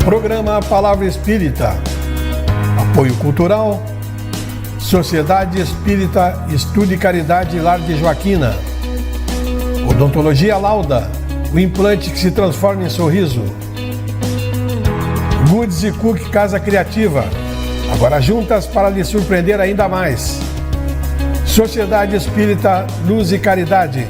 Programa Palavra Espírita. Apoio Cultural. Sociedade Espírita Estudo e Caridade Lar de Joaquina. Odontologia Lauda. O implante que se transforma em sorriso. Goods e Cook Casa Criativa. Agora juntas para lhe surpreender ainda mais. Sociedade Espírita Luz e Caridade.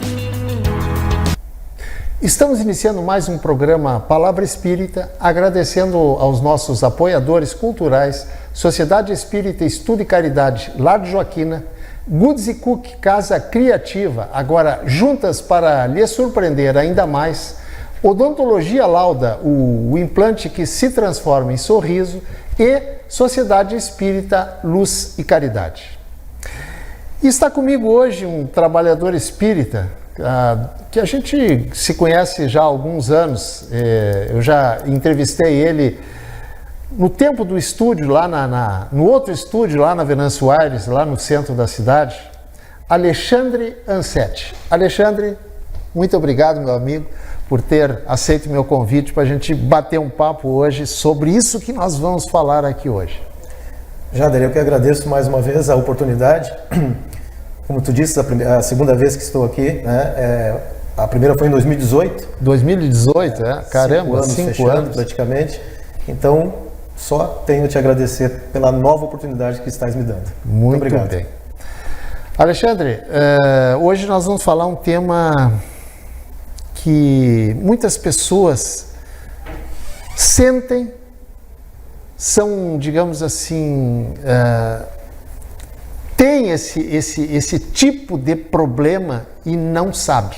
Estamos iniciando mais um programa Palavra Espírita, agradecendo aos nossos apoiadores culturais, Sociedade Espírita Estudo e Caridade Lar de Joaquina, Goods e Cook Casa Criativa, agora juntas para lhe surpreender ainda mais, Odontologia Lauda, o implante que se transforma em sorriso, e Sociedade Espírita Luz e Caridade. E está comigo hoje um trabalhador espírita, que a gente se conhece já há alguns anos. Eu já entrevistei ele no tempo do estúdio, lá no outro estúdio, lá na Venâncio Aires, lá no centro da cidade, Alexandre Ansetti. Alexandre, muito obrigado, meu amigo, por ter aceito meu convite para a gente bater um papo hoje sobre isso que nós vamos falar aqui hoje. Jader, eu que agradeço mais uma vez a oportunidade. Como tu disse, a segunda vez que estou aqui, né? A primeira foi em 2018. 2018, caramba, 5 anos praticamente. Então, só tenho a te agradecer pela nova obrigado que estás me dando. Muito obrigado. Bem. Alexandre, hoje nós vamos falar um tema que muitas pessoas sentem, são, digamos assim, tem esse tipo de problema e não sabe.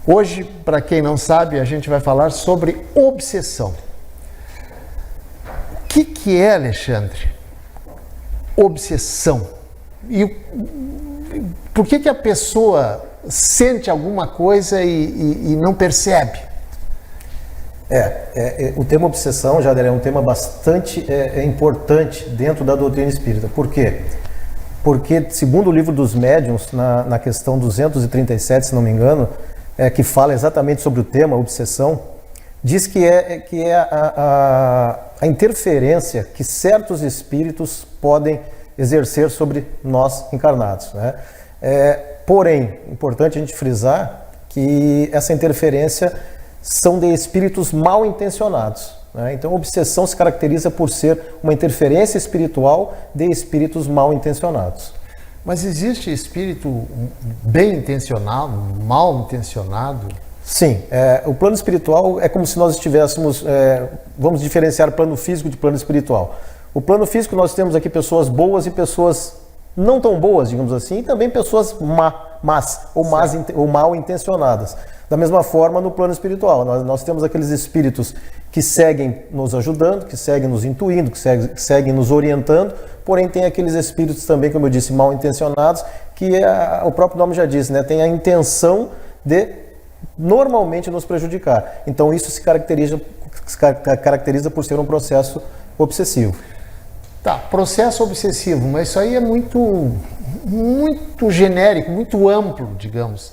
Hoje, para quem não sabe, a gente vai falar sobre obsessão. O que é, Alexandre, obsessão? E por que a pessoa sente alguma coisa e não percebe? O tema obsessão, Jader, é um tema bastante importante dentro da doutrina espírita. Por quê? Porque, segundo o livro dos médiuns, na questão 237, se não me engano, que fala exatamente sobre o tema obsessão, diz que é a interferência que certos espíritos podem exercer sobre nós encarnados, né? Porém, importante a gente frisar que essa interferência são de espíritos mal intencionados, né? Então, a obsessão se caracteriza por ser uma interferência espiritual de espíritos mal intencionados. Mas existe espírito bem intencionado, mal intencionado? Sim, o plano espiritual é como se nós estivéssemos, vamos diferenciar plano físico de plano espiritual. O plano físico nós temos aqui pessoas boas e pessoas não tão boas, digamos assim, e também pessoas más ou mal intencionadas. Da mesma forma, no plano espiritual, nós temos aqueles espíritos que seguem nos ajudando, que seguem nos intuindo, que seguem nos orientando, porém tem aqueles espíritos também, como eu disse, mal intencionados, que o próprio nome já diz, né, tem a intenção de normalmente nos prejudicar. Então isso se caracteriza por ser um processo obsessivo. Tá, processo obsessivo, mas isso aí é muito genérico, muito amplo, digamos.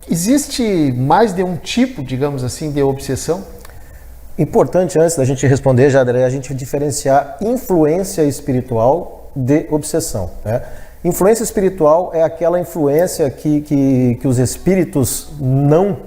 Existe mais de um tipo, digamos assim, de obsessão? Importante, antes da gente responder, Jader, é a gente diferenciar influência espiritual de obsessão, né? Influência espiritual é aquela influência que os espíritos não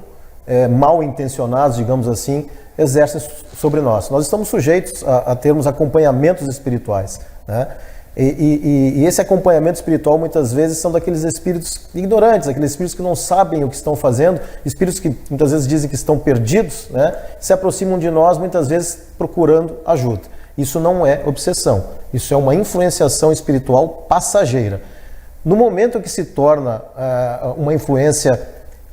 mal intencionados, digamos assim, exercem sobre nós. Nós estamos sujeitos a termos acompanhamentos espirituais, né? E esse acompanhamento espiritual muitas vezes são daqueles espíritos ignorantes, aqueles espíritos que não sabem o que estão fazendo, espíritos que muitas vezes dizem que estão perdidos, né? Se aproximam de nós muitas vezes procurando ajuda. Isso não é obsessão, isso é uma influenciação espiritual passageira. No momento que se torna uma influência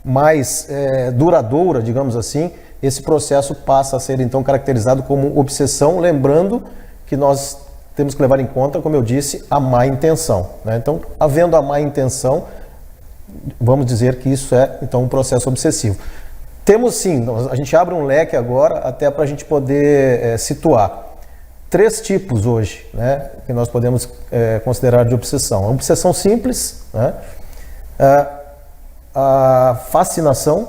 mais duradoura, digamos assim, esse processo passa a ser então caracterizado como obsessão, lembrando que nós temos que levar em conta, como eu disse, a má intenção, né? Então, havendo a má intenção, vamos dizer que isso é então um processo obsessivo. Temos sim, a gente abre um leque agora até para a gente poder situar 3 tipos hoje, né, que nós podemos considerar de obsessão. A obsessão simples, né, a fascinação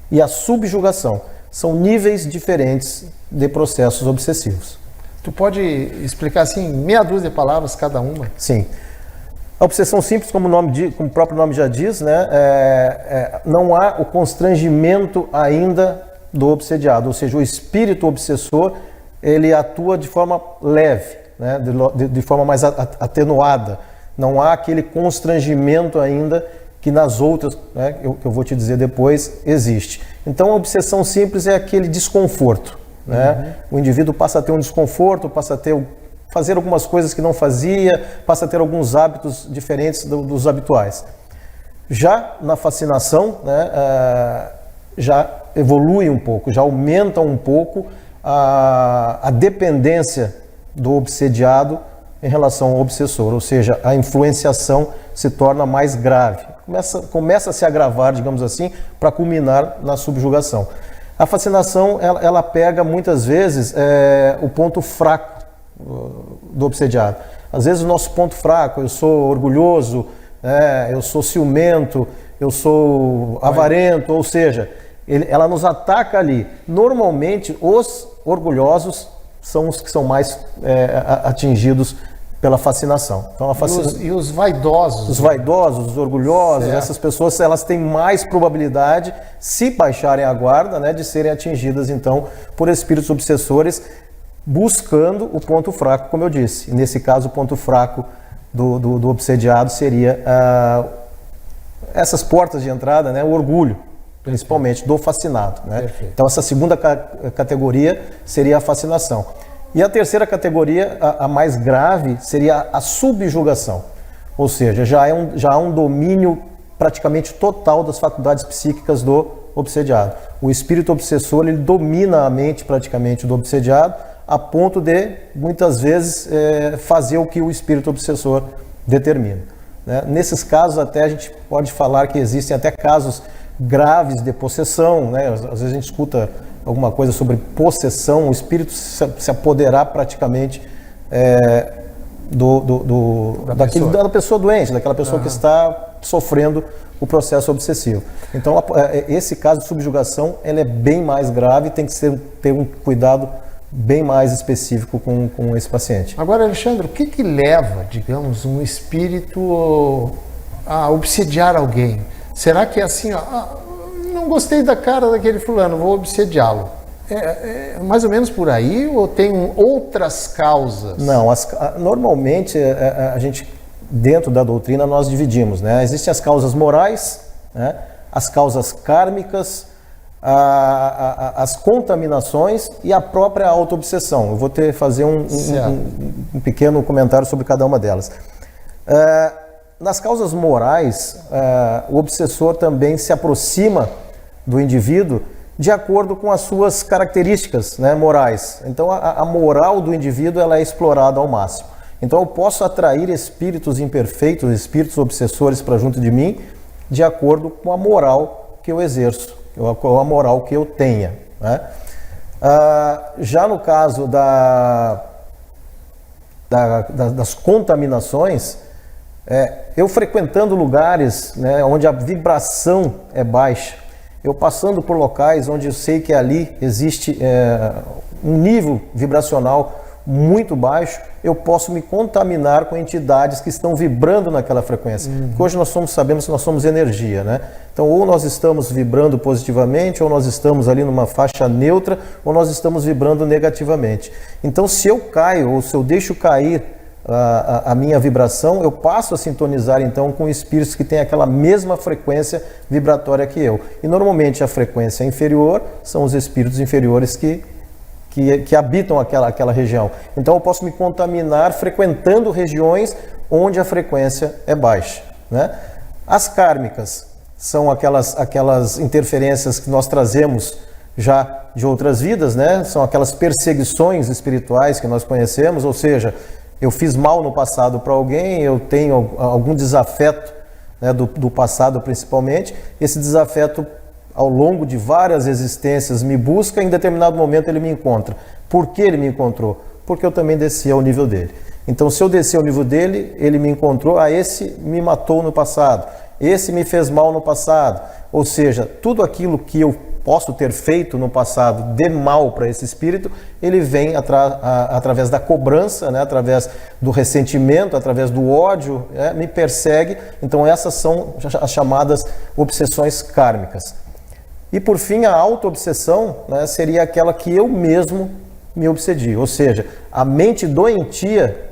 e a subjugação. São níveis diferentes de processos obsessivos. Tu pode explicar assim, meia dúzia de palavras cada uma? Sim. A obsessão simples, como o próprio nome já diz, né, não há o constrangimento ainda do obsediado, ou seja, o espírito obsessor ele atua de forma leve, né, de forma mais atenuada. Não há aquele constrangimento ainda que nas outras, né, que eu vou te dizer depois, existe. Então a obsessão simples é aquele desconforto. Né? O indivíduo passa a ter um desconforto, passa a fazer algumas coisas que não fazia, passa a ter alguns hábitos diferentes dos habituais. Já na fascinação, né, já evolui um pouco, já aumenta um pouco a dependência do obsediado em relação ao obsessor, ou seja, a influenciação se torna mais grave, começa a se agravar, digamos assim, para culminar na subjugação. A fascinação, ela pega muitas vezes o ponto fraco do obsediado. Às vezes o nosso ponto fraco, eu sou orgulhoso, eu sou ciumento, eu sou avarento, ou seja, ela nos ataca ali. Normalmente os orgulhosos são os que são mais atingidos pela fascinação. Então, E os vaidosos? Os vaidosos, os orgulhosos, certo. Essas pessoas elas têm mais probabilidade, se baixarem a guarda, né, de serem atingidas então por espíritos obsessores, buscando o ponto fraco, como eu disse. E nesse caso, o ponto fraco do obsediado seria essas portas de entrada, né, o orgulho, principalmente, do fascinado. Né? Então, essa segunda categoria seria a fascinação. E a terceira categoria, a mais grave, seria a subjugação. Ou seja, já há um domínio praticamente total das faculdades psíquicas do obsediado. O espírito obsessor ele domina a mente praticamente do obsediado, a ponto de, muitas vezes, fazer o que o espírito obsessor determina. Né? Nesses casos, até a gente pode falar que existem até casos graves de possessão, né? Às vezes a gente escuta alguma coisa sobre possessão, o espírito se apoderar praticamente da pessoa doente, daquela pessoa que está sofrendo o processo obsessivo. Então, esse caso de subjugação ele é bem mais grave, tem que ter um cuidado bem mais específico com esse paciente. Agora, Alexandre, o que leva, digamos, um espírito a obsediar alguém? Será que é assim, não gostei da cara daquele fulano, vou obsediá-lo? É mais ou menos por aí ou tem outras causas? Não, normalmente a gente, dentro da doutrina, nós dividimos, né? Existem as causas morais, né? As causas kármicas, as contaminações e a própria auto-obsessão. Eu vou fazer um pequeno comentário sobre cada uma delas. Nas causas morais, o obsessor também se aproxima do indivíduo de acordo com as suas características, né, morais. Então, a moral do indivíduo ela é explorada ao máximo. Então, eu posso atrair espíritos imperfeitos, espíritos obsessores para junto de mim, de acordo com a moral que eu exerço, com a moral que eu tenha. Né? Já no caso das contaminações, eu frequentando lugares, né, onde a vibração é baixa, eu passando por locais onde eu sei que ali existe um nível vibracional muito baixo, eu posso me contaminar com entidades que estão vibrando naquela frequência. Porque hoje sabemos que nós somos energia, né? Então, ou nós estamos vibrando positivamente, ou nós estamos ali numa faixa neutra, ou nós estamos vibrando negativamente. Então, se eu caio, ou se eu deixo cair a minha vibração, eu passo a sintonizar então com espíritos que têm aquela mesma frequência vibratória que eu. E normalmente a frequência inferior são os espíritos inferiores que habitam aquela região. Então eu posso me contaminar frequentando regiões onde a frequência é baixa. Né? As kármicas são aquelas interferências que nós trazemos já de outras vidas, né? São aquelas perseguições espirituais que nós conhecemos, ou seja, eu fiz mal no passado para alguém, eu tenho algum desafeto, né, do passado principalmente, esse desafeto ao longo de várias existências me busca, em determinado momento ele me encontra. Por que ele me encontrou? Porque eu também desci ao nível dele. Então, se eu desci ao nível dele, ele me encontrou, esse me matou no passado, esse me fez mal no passado. Ou seja, tudo aquilo que eu posso ter feito no passado de mal para esse espírito, ele vem através da cobrança, né, através do ressentimento, através do ódio, me persegue. Então essas são as chamadas obsessões kármicas. E por fim, a auto-obsessão, né, seria aquela que eu mesmo me obsedi, ou seja, a mente doentia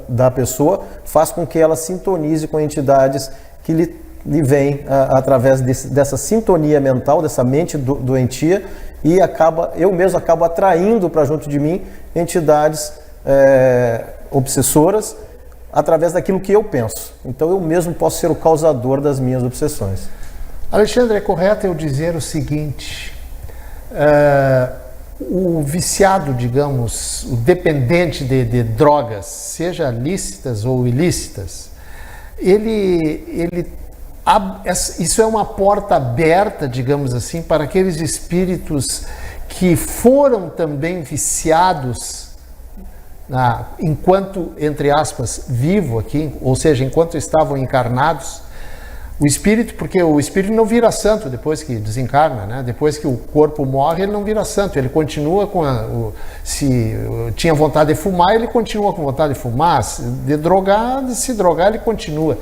da pessoa faz com que ela sintonize com entidades que lhe vêm através dessa sintonia mental, dessa mente doentia, e eu mesmo acabo atraindo para junto de mim entidades obsessoras através daquilo que eu penso. Então eu mesmo posso ser o causador das minhas obsessões. Alexandre, é correto eu dizer o seguinte: o viciado, digamos, o dependente de drogas, seja lícitas ou ilícitas, isso é uma porta aberta, digamos assim, para aqueles espíritos que foram também viciados enquanto, entre aspas, vivo aqui, ou seja, enquanto estavam encarnados. O espírito, porque o espírito não vira santo depois que desencarna, né? Depois que o corpo morre, ele não vira santo, ele continua se tinha vontade de fumar, ele continua com vontade de fumar, se drogar, ele continua.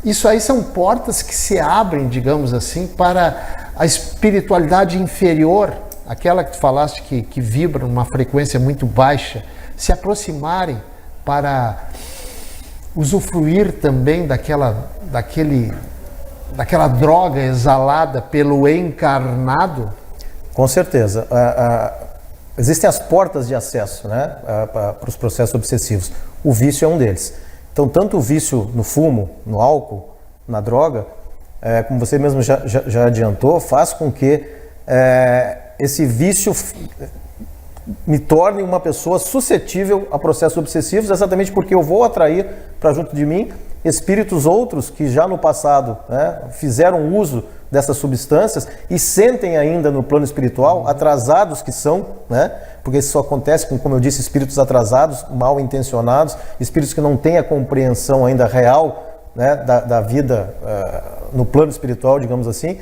Isso aí são portas que se abrem, digamos assim, para a espiritualidade inferior, aquela que tu falaste que vibra numa frequência muito baixa, se aproximarem para usufruir também daquela droga exalada pelo encarnado? Com certeza. Existem as portas de acesso, né, para os processos obsessivos. O vício é um deles. Então, tanto o vício no fumo, no álcool, na droga, como você mesmo já adiantou, faz com que esse vício me torne uma pessoa suscetível a processos obsessivos, exatamente porque eu vou atrair para junto de mim espíritos outros que já no passado, né, fizeram uso dessas substâncias e sentem ainda no plano espiritual, atrasados que são, né, porque isso só acontece com, como eu disse, espíritos atrasados, mal intencionados, espíritos que não têm a compreensão ainda real, né, da vida no plano espiritual, digamos assim,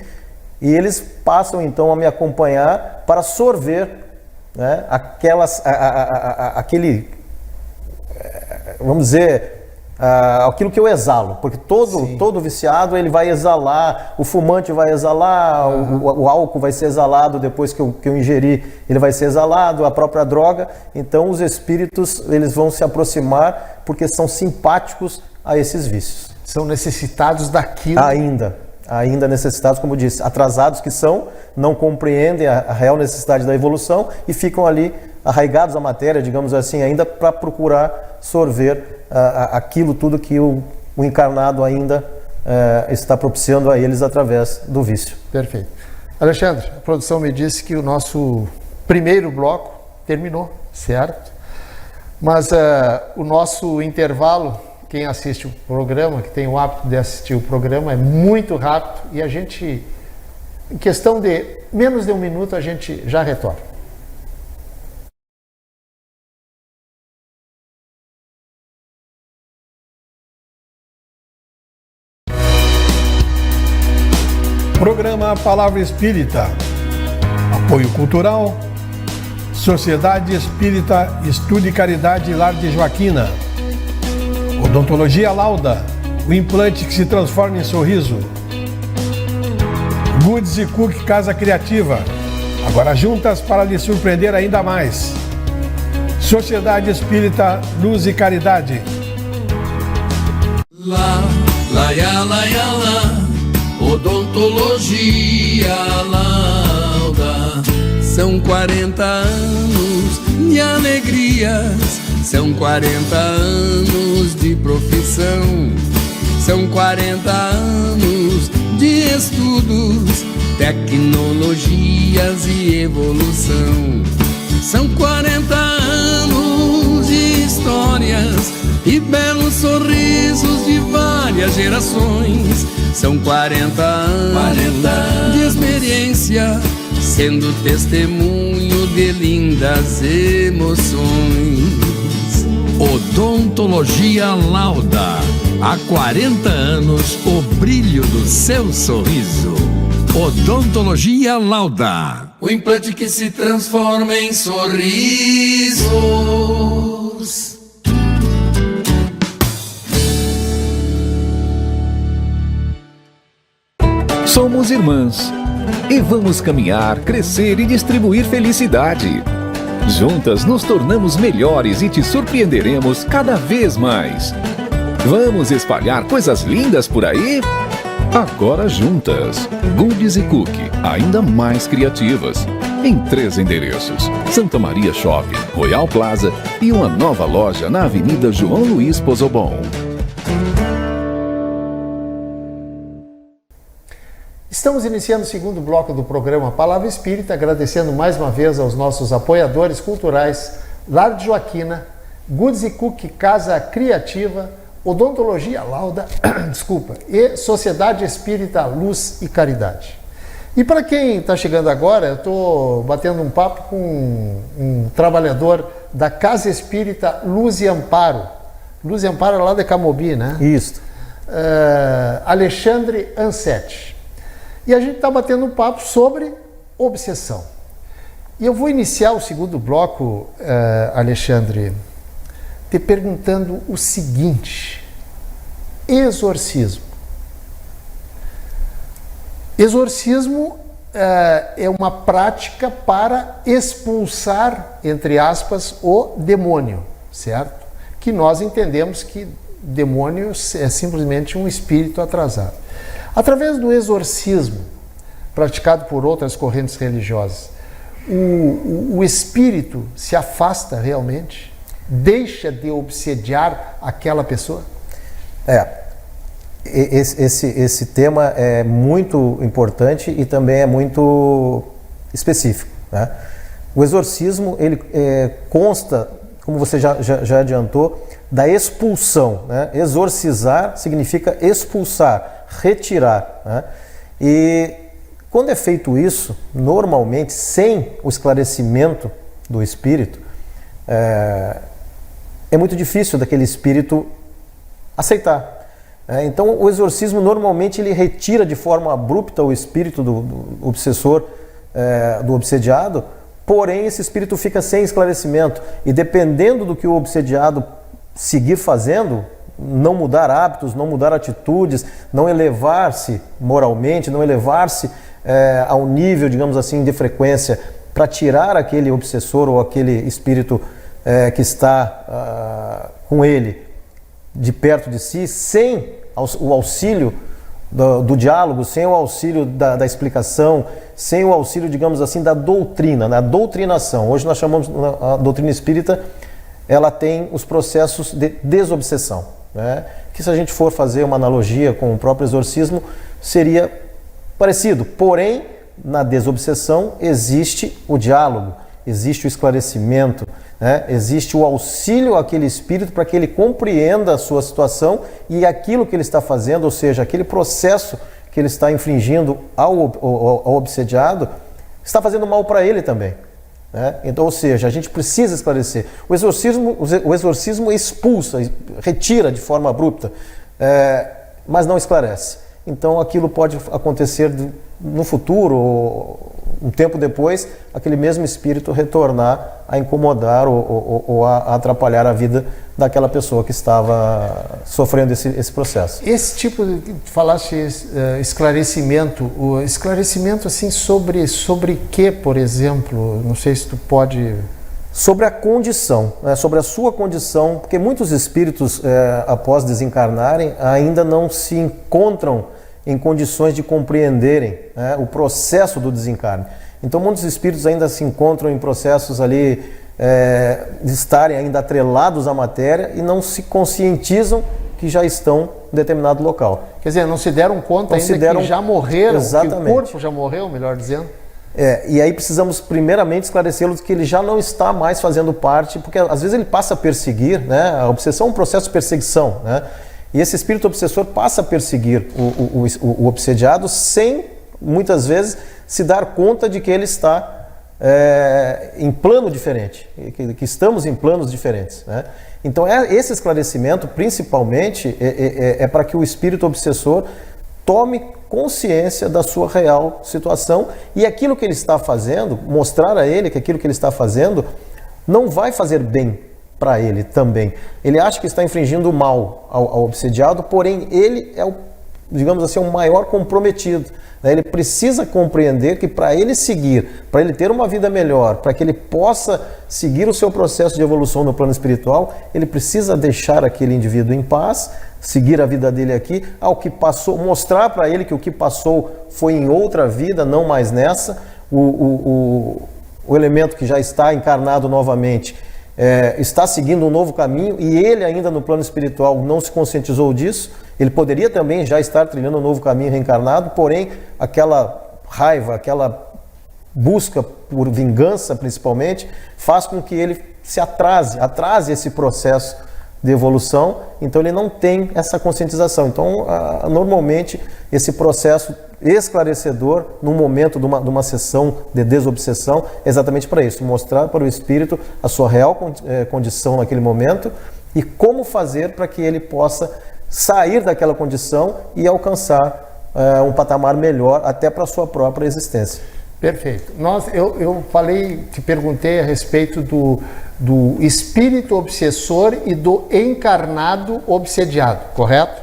e eles passam então a me acompanhar para sorver, né, vamos dizer, aquilo que eu exalo, porque todo viciado ele vai exalar, o fumante vai exalar, o álcool vai ser exalado depois que eu ingerir, ele vai ser exalado, a própria droga. Então os espíritos eles vão se aproximar porque são simpáticos a esses vícios. São necessitados daquilo. Ainda necessitados, como eu disse, atrasados que são, não compreendem a real necessidade da evolução e ficam ali arraigados à matéria, digamos assim, ainda para procurar sorver aquilo tudo que o encarnado ainda está propiciando a eles através do vício. Perfeito. Alexandre, a produção me disse que o nosso primeiro bloco terminou, certo? Mas o nosso intervalo, quem assiste o programa, que tem o hábito de assistir o programa, é muito rápido e a gente, em questão de menos de um minuto, a gente já retorna. Programa Palavra Espírita. Apoio Cultural. Sociedade Espírita Estudo e Caridade Lar de Joaquina. Odontologia Lauda. O implante que se transforma em sorriso. Goods e Cook Casa Criativa. Agora juntas para lhe surpreender ainda mais. Sociedade Espírita Luz e Caridade. Odontologia Lauda. São 40 anos de alegrias, são 40 anos de profissão, são 40 anos de estudos, tecnologias e evolução. São 40 anos de histórias e belos sorrisos de várias gerações. São 40 anos de experiência, sendo testemunho de lindas emoções. Odontologia Lauda. Há 40 anos, o brilho do seu sorriso. Odontologia Lauda. O implante que se transforma em sorrisos. Somos irmãs e vamos caminhar, crescer e distribuir felicidade. Juntas nos tornamos melhores e te surpreenderemos cada vez mais. Vamos espalhar coisas lindas por aí? Agora juntas. Goodies e Cookie, ainda mais criativas. Em 3 endereços: Santa Maria Shopping, Royal Plaza e uma nova loja na Avenida João Luiz Pozobon. Estamos iniciando o segundo bloco do programa Palavra Espírita, agradecendo mais uma vez aos nossos apoiadores culturais, Lar de Joaquina, Goodies e Cookie Casa Criativa, Odontologia Lauda, e Sociedade Espírita Luz e Caridade. E para quem está chegando agora, eu estou batendo um papo com um trabalhador da Casa Espírita Luz e Amparo. Luz e Amparo é lá de Camobi, né? Isso. Alexandre Ansetti. E a gente está batendo um papo sobre obsessão. E eu vou iniciar o segundo bloco, Alexandre, te perguntando o seguinte: exorcismo. Exorcismo é uma prática para expulsar, entre aspas, o demônio, certo? Que nós entendemos que demônio é simplesmente um espírito atrasado. Através do exorcismo, praticado por outras correntes religiosas, o espírito se afasta realmente? Deixa de obsediar aquela pessoa? Esse tema é muito importante e também é muito específico, né? O exorcismo, ele consta, como você já adiantou, da expulsão, né? Exorcizar significa expulsar, retirar, né? E quando é feito isso, normalmente sem o esclarecimento do espírito, é muito difícil daquele espírito aceitar. Então o exorcismo normalmente ele retira de forma abrupta o espírito do obsessor, do obsediado, porém esse espírito fica sem esclarecimento e dependendo do que o obsediado seguir fazendo, não mudar hábitos, não mudar atitudes, não elevar-se moralmente, não elevar-se ao nível, digamos assim, de frequência para tirar aquele obsessor ou aquele espírito que está com ele de perto de si, sem o auxílio do diálogo, sem o auxílio da explicação, sem o auxílio, digamos assim, da doutrina, da doutrinação. Hoje nós chamamos a doutrina espírita, ela tem os processos de desobsessão, né? Que se a gente for fazer uma analogia com o próprio exorcismo, seria parecido, porém, na desobsessão existe o diálogo, existe o esclarecimento, né? Existe o auxílio àquele espírito para que ele compreenda a sua situação e aquilo que ele está fazendo, ou seja, aquele processo que ele está infringindo ao obsediado, está fazendo mal para ele também, né? Então, ou seja, a gente precisa esclarecer. O exorcismo expulsa, retira de forma abrupta, mas não esclarece. Então aquilo pode acontecer no futuro, um tempo depois, aquele mesmo espírito retornar a incomodar ou a atrapalhar a vida daquela pessoa que estava sofrendo esse processo. Esse tipo de, falaste esclarecimento, o esclarecimento assim sobre que, por exemplo, não sei se tu pode... Sobre a condição, né? Sobre a sua condição, porque muitos espíritos, após desencarnarem, ainda não se encontram em condições de compreenderem, né, o processo do desencarne. Então muitos espíritos ainda se encontram em processos ali de estarem ainda atrelados à matéria e não se conscientizam que já estão em determinado local. Quer dizer, não se deram conta que já morreram, exatamente, que o corpo já morreu, melhor dizendo. E aí precisamos primeiramente esclarecê-los que ele já não está mais fazendo parte, porque às vezes ele passa a perseguir, né? A obsessão é um processo de perseguição, né? E esse espírito obsessor passa a perseguir o obsediado sem, muitas vezes, se dar conta de que ele está em plano diferente, que estamos em planos diferentes, né? Então esse esclarecimento, principalmente, é para que o espírito obsessor tome consciência da sua real situação e aquilo que ele está fazendo, mostrar a ele que aquilo que ele está fazendo não vai fazer bem para ele também. Ele acha que está infringindo o mal ao obsediado, porém ele é o, digamos assim, o maior comprometido. Ele precisa compreender que para ele seguir, para ele ter uma vida melhor, para que ele possa seguir o seu processo de evolução no plano espiritual, ele precisa deixar aquele indivíduo em paz, seguir a vida dele aqui, ao que passou, mostrar para ele que o que passou foi em outra vida, não mais nessa. O elemento que já está encarnado novamente está seguindo um novo caminho e ele ainda no plano espiritual não se conscientizou disso. Ele poderia também já estar trilhando um novo caminho reencarnado, porém aquela raiva, aquela busca por vingança principalmente, faz com que ele se atrase esse processo de evolução, então ele não tem essa conscientização. Então, normalmente, esse processo esclarecedor, no momento de uma sessão de desobsessão, é exatamente para isso, mostrar para o espírito a sua real condição naquele momento e como fazer para que ele possa sair daquela condição e alcançar um patamar melhor até para a sua própria existência. Perfeito. Eu te perguntei a respeito do espírito obsessor e do encarnado obsediado, correto?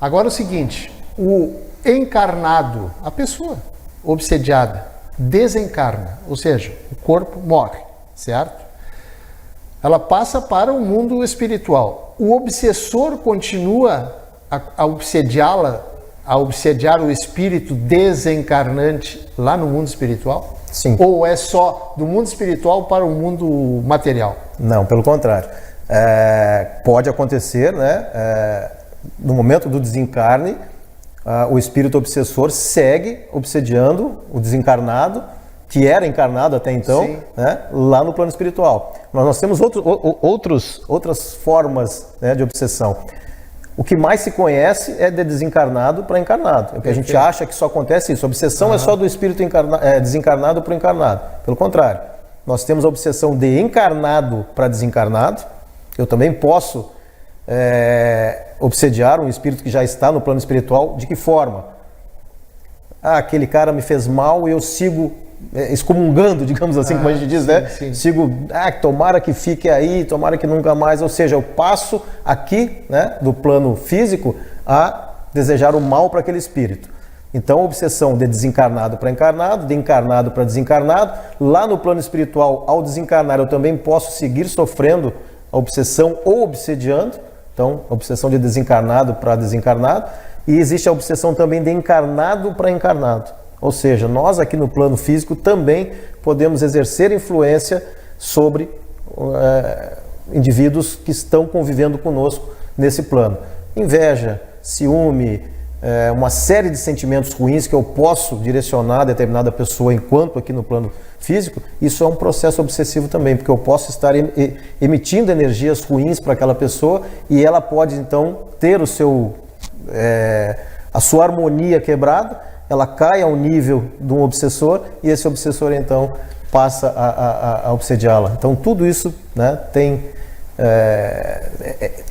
Agora é o seguinte, o encarnado, a pessoa obsediada, desencarna, ou seja, o corpo morre, certo? Ela passa para o mundo espiritual. O obsessor continua a obsediá-la, a obsediar o espírito desencarnante lá no mundo espiritual? Sim. Ou é só do mundo espiritual para o mundo material? Não, pelo contrário. Pode acontecer, né? No momento do desencarne, o espírito obsessor segue obsediando o desencarnado, que era encarnado até então, né, lá no plano espiritual. Nós temos outras formas, né, de obsessão. O que mais se conhece é de desencarnado para encarnado. É porque a gente acha que só acontece isso. A obsessão é só do espírito desencarnado para o encarnado. Pelo contrário, nós temos a obsessão de encarnado para desencarnado. Eu também posso obsediar um espírito que já está no plano espiritual. De que forma? Aquele cara me fez mal e eu sigo excomungando, digamos assim, como a gente diz, sim, né? Sim. Sigo, tomara que fique aí, tomara que nunca mais. Ou seja, eu passo aqui, né, do plano físico a desejar o mal para aquele espírito. Então, obsessão de desencarnado para encarnado, de encarnado para desencarnado. Lá no plano espiritual, ao desencarnar, eu também posso seguir sofrendo a obsessão ou obsediando. Então, obsessão de desencarnado para desencarnado. E existe a obsessão também de encarnado para encarnado. Ou seja, nós aqui no plano físico também podemos exercer influência sobre indivíduos que estão convivendo conosco nesse plano. Inveja, ciúme, uma série de sentimentos ruins que eu posso direcionar a determinada pessoa enquanto aqui no plano físico, isso é um processo obsessivo também, porque eu posso estar emitindo energias ruins para aquela pessoa e ela pode então ter a sua harmonia quebrada, ela cai ao nível de um obsessor e esse obsessor então passa a obsediá-la. Então tudo isso, né, tem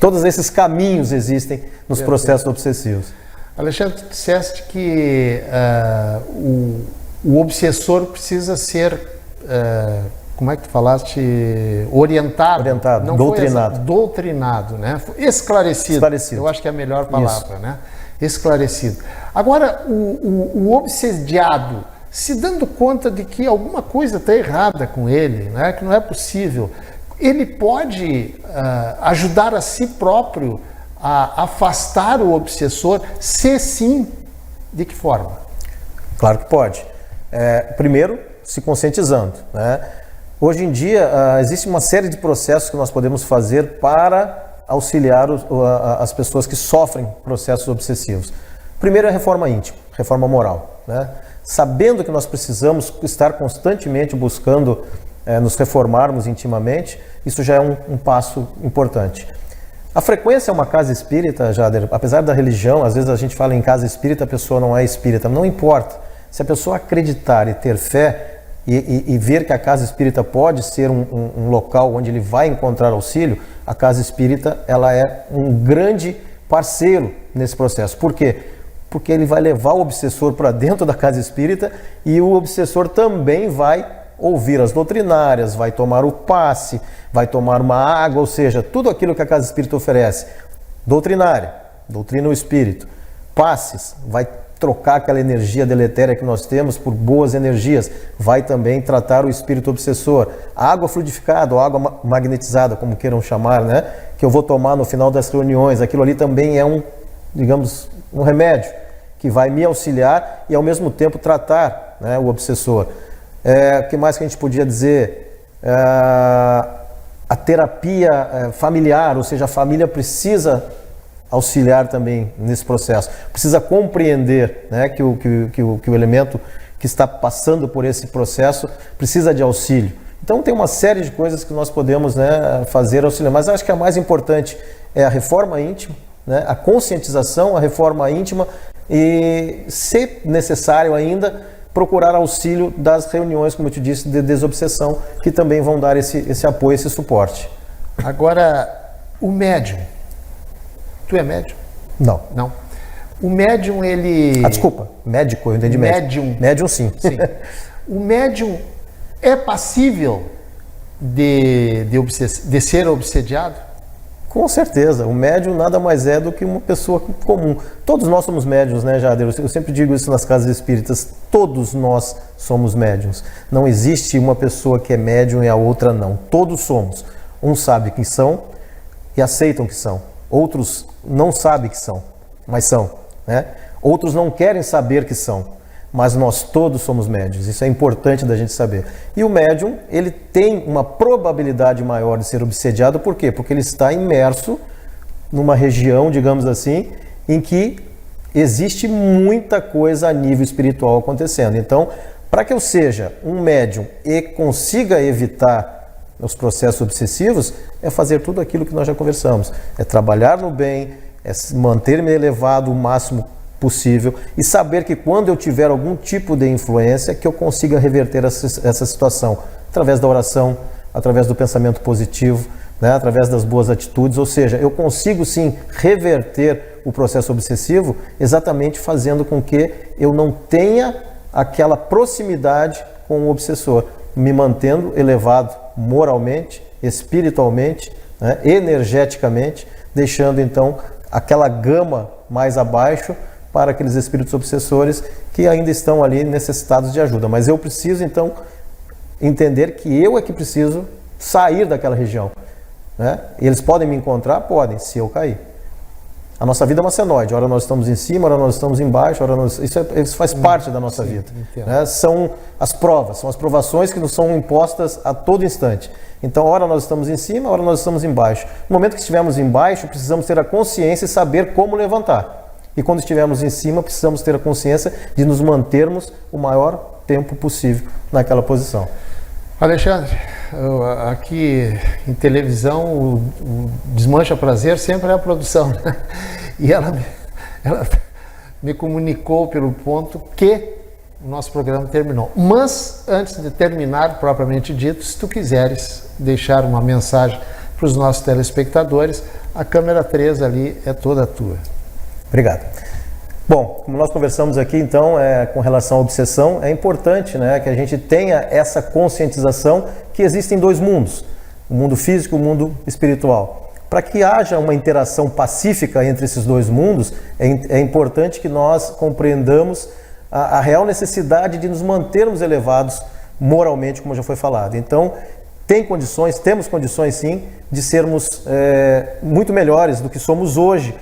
todos esses caminhos existem nos processos obsessivos. Alexandre, tu disseste que o obsessor precisa ser, como é que tu falaste? Orientado, não doutrinado. Doutrinado, né? Esclarecido. Eu acho que é a melhor palavra, isso, né? Esclarecido. Agora, o obsediado, se dando conta de que alguma coisa está errada com ele, né, que não é possível, ele pode ajudar a si próprio a afastar o obsessor? Se sim, de que forma? Claro que pode. Primeiro, se conscientizando, né? Hoje em dia, existe uma série de processos que nós podemos fazer para auxiliar as pessoas que sofrem processos obsessivos. Primeiro é a reforma íntima, reforma moral, né? Sabendo que nós precisamos estar constantemente buscando nos reformarmos intimamente, isso já é um passo importante. A frequência é uma casa espírita, Jader, apesar da religião, às vezes a gente fala em casa espírita, a pessoa não é espírita, não importa. Se a pessoa acreditar e ter fé e ver que a casa espírita pode ser um local onde ele vai encontrar auxílio, a casa espírita ela é um grande parceiro nesse processo. Por quê? porque ele vai levar o obsessor para dentro da casa espírita e o obsessor também vai ouvir as doutrinárias, vai tomar o passe, vai tomar uma água, ou seja, tudo aquilo que a casa espírita oferece. Doutrinária, doutrina o espírito. Passes, vai trocar aquela energia deletéria que nós temos por boas energias, vai também tratar o espírito obsessor. A água fluidificada, ou água magnetizada, como queiram chamar, né? Que eu vou tomar no final das reuniões, aquilo ali também é um remédio que vai me auxiliar e ao mesmo tempo tratar, né, o obsessor. O que mais que a gente podia dizer? A terapia familiar, ou seja, a família precisa auxiliar também nesse processo, precisa compreender, né, que o elemento que está passando por esse processo precisa de auxílio. Então tem uma série de coisas que nós podemos, né, fazer auxiliar, mas acho que a mais importante é a reforma íntima, né, a conscientização, a reforma íntima e, se necessário ainda, procurar auxílio das reuniões, como eu te disse, de desobsessão, que também vão dar esse apoio, esse suporte. Agora, o médium. Tu é médium? Não. Não. O médium, ele... Desculpa, médico, eu entendi médium. Médium, sim. Sim. O médium é passível de ser obsediado? Com certeza. O médium nada mais é do que uma pessoa comum. Todos nós somos médiuns, né, Jader? Eu sempre digo isso nas casas espíritas. Todos nós somos médiuns. Não existe uma pessoa que é médium e a outra não. Todos somos. Uns sabem que são e aceitam que são. Outros não sabem que são, mas são, né? Outros não querem saber que são, mas nós todos somos médiuns. Isso é importante da gente saber. E o médium, ele tem uma probabilidade maior de ser obsediado, por quê? Porque ele está imerso numa região, digamos assim, em que existe muita coisa a nível espiritual acontecendo. Então, para que eu seja um médium e consiga evitar os processos obsessivos, é fazer tudo aquilo que nós já conversamos. É trabalhar no bem, é manter-me elevado o máximo possível e saber que quando eu tiver algum tipo de influência, que eu consiga reverter essa situação através da oração, através do pensamento positivo, né, através das boas atitudes, ou seja, eu consigo sim reverter o processo obsessivo exatamente fazendo com que eu não tenha aquela proximidade com o obsessor, me mantendo elevado moralmente, espiritualmente, né, energeticamente, deixando então aquela gama mais abaixo para aqueles espíritos obsessores que ainda estão ali necessitados de ajuda. Mas eu preciso então entender que eu é que preciso sair daquela região, né? Eles podem me encontrar? Podem, se eu cair. A nossa vida é uma senoide, ora nós estamos em cima, ora nós estamos embaixo, isso faz parte da nossa vida. Né? São as provas, são as provações que nos são impostas a todo instante. Então, ora nós estamos em cima, ora nós estamos embaixo. No momento que estivermos embaixo, precisamos ter a consciência e saber como levantar. E quando estivermos em cima, precisamos ter a consciência de nos mantermos o maior tempo possível naquela posição. Alexandre, aqui em televisão o Desmancha Prazer sempre é a produção, né? E ela me comunicou pelo ponto que o nosso programa terminou. Mas antes de terminar, propriamente dito, se tu quiseres deixar uma mensagem para os nossos telespectadores, a câmera 3 ali é toda tua. Obrigado. Bom, como nós conversamos aqui, então, com relação à obsessão, é importante, né, que a gente tenha essa conscientização que existem dois mundos, o mundo físico e o mundo espiritual. Para que haja uma interação pacífica entre esses dois mundos, é importante que nós compreendamos a real necessidade de nos mantermos elevados moralmente, como já foi falado. Então, temos condições sim, de sermos muito melhores do que somos hoje,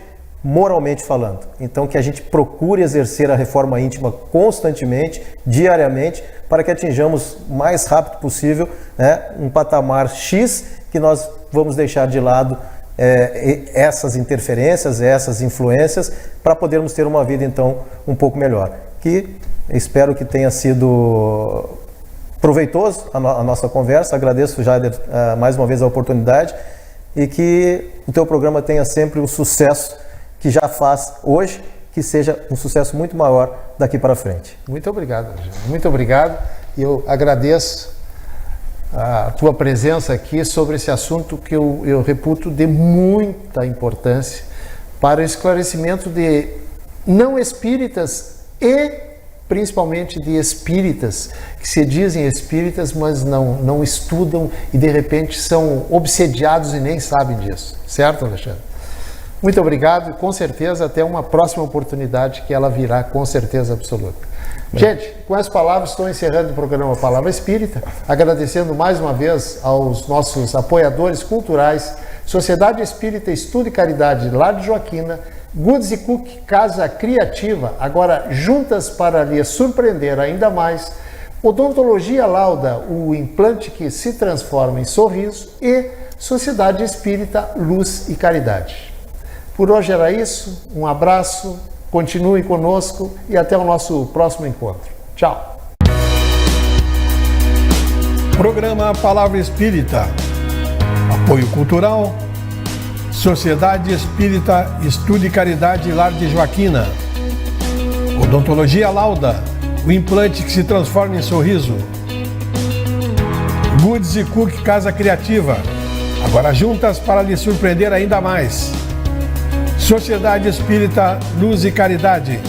moralmente falando. Então, que a gente procure exercer a reforma íntima constantemente, diariamente, para que atinjamos o mais rápido possível, né, um patamar X que nós vamos deixar de lado essas interferências, essas influências, para podermos ter uma vida, então, um pouco melhor. Que espero que tenha sido proveitoso a nossa conversa. Agradeço, Jader, mais uma vez a oportunidade e que o teu programa tenha sempre o sucesso que já faz hoje, que seja um sucesso muito maior daqui para frente. Muito obrigado, muito obrigado. E eu agradeço a tua presença aqui sobre esse assunto que eu reputo de muita importância para o esclarecimento de não espíritas e principalmente de espíritas, que se dizem espíritas, mas não estudam e de repente são obsediados e nem sabem disso. Certo, Alexandre? Muito obrigado e com certeza até uma próxima oportunidade que ela virá com certeza absoluta. Gente, com essas palavras estou encerrando o programa Palavra Espírita, agradecendo mais uma vez aos nossos apoiadores culturais, Sociedade Espírita Estudo e Caridade Lar de Joaquina, Goods e Cook Casa Criativa, agora juntas para lhe surpreender ainda mais, Odontologia Lauda, o implante que se transforma em sorriso, e Sociedade Espírita Luz e Caridade. Por hoje era isso, um abraço, continue conosco e até o nosso próximo encontro. Tchau! Programa Palavra Espírita. Apoio Cultural, Sociedade Espírita Estudo e Caridade Lar de Joaquina. Odontologia Lauda, o implante que se transforma em sorriso. Goods e Cook Casa Criativa, agora juntas para lhe surpreender ainda mais. Sociedade Espírita Luz e Caridade.